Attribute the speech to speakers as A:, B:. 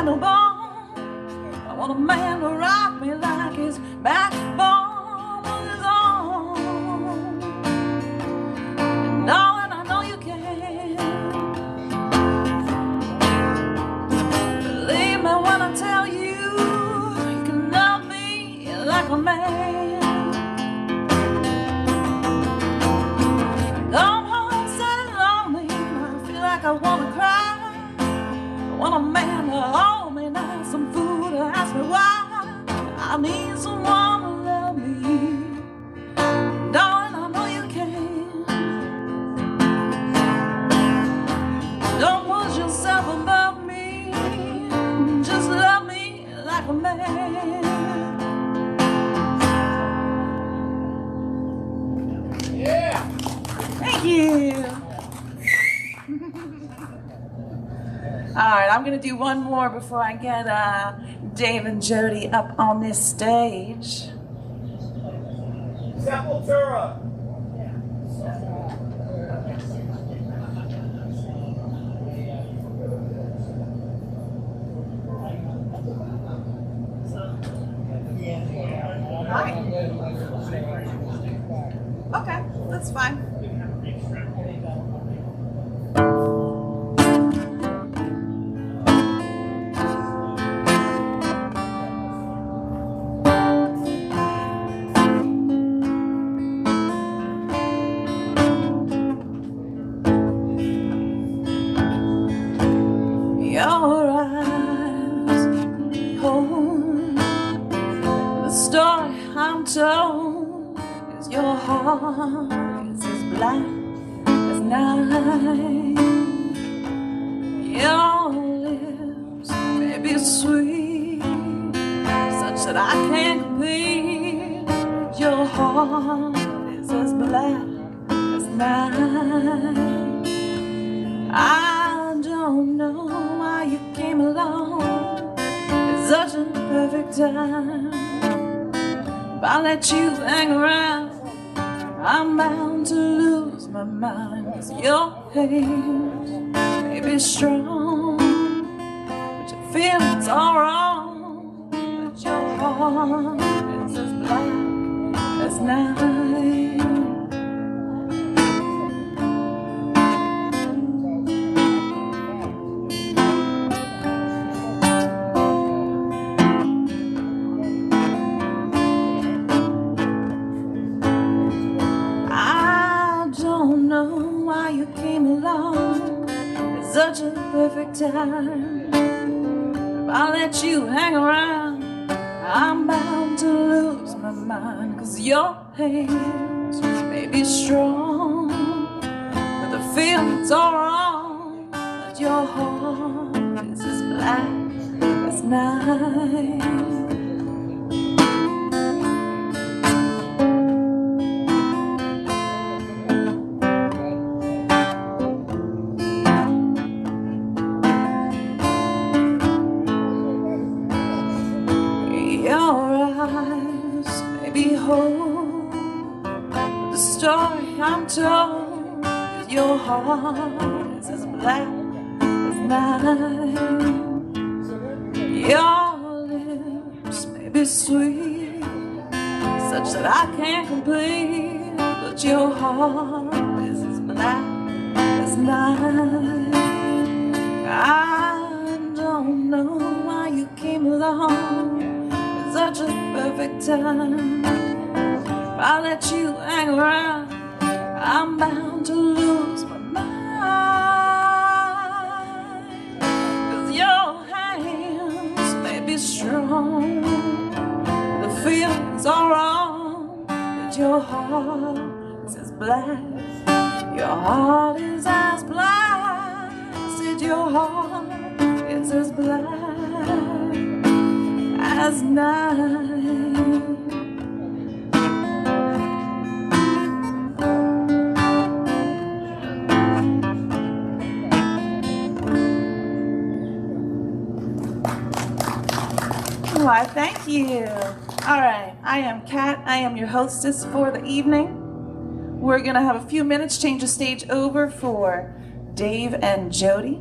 A: no bone. I want a man to rock me like his backbone was his own. And darling, I know you can. Believe me when I tell you, you can love me like a man. I wanna cry. I want a man to hold me now, some food to ask me why. I need someone to love me. Darling, I know you can. Don't put yourself above me. Just love me like a man.
B: Yeah.
A: Thank you. All right, I'm gonna do one more before I get Dave and Jody up on this stage.
B: Sepultura.
A: Hi. Okay, that's fine. Your eyes hold the story I'm told. Is your heart is as black as night. Your lips may be sweet, such that I can't compete. Your heart is as black as night. I don't know why you came along at such a perfect time. If I let you hang around, I'm bound to lose my mind. 'Cause your hands may be strong, but your feelings are wrong. But your heart is as black as night. Why you came along at such a perfect time. If I let you hang around, I'm bound to lose my mind. 'Cause your hands may be strong, but the feelings are wrong. But your heart is as black as night. Behold, the story I'm told is your heart is as black as night. Your lips may be sweet, such that I can't complete. But your heart is as black as night. I don't know why you came along at such a perfect time. If I let you hang around, I'm bound to lose my mind. 'Cause your hands may be strong, the feelings are wrong. But your heart is as black. Your heart is as black. Said your heart is as black as night. Why, thank you. All right, I am Kat. I am your hostess for the evening. We're gonna have a few minutes, change the stage over for Dave and Jody.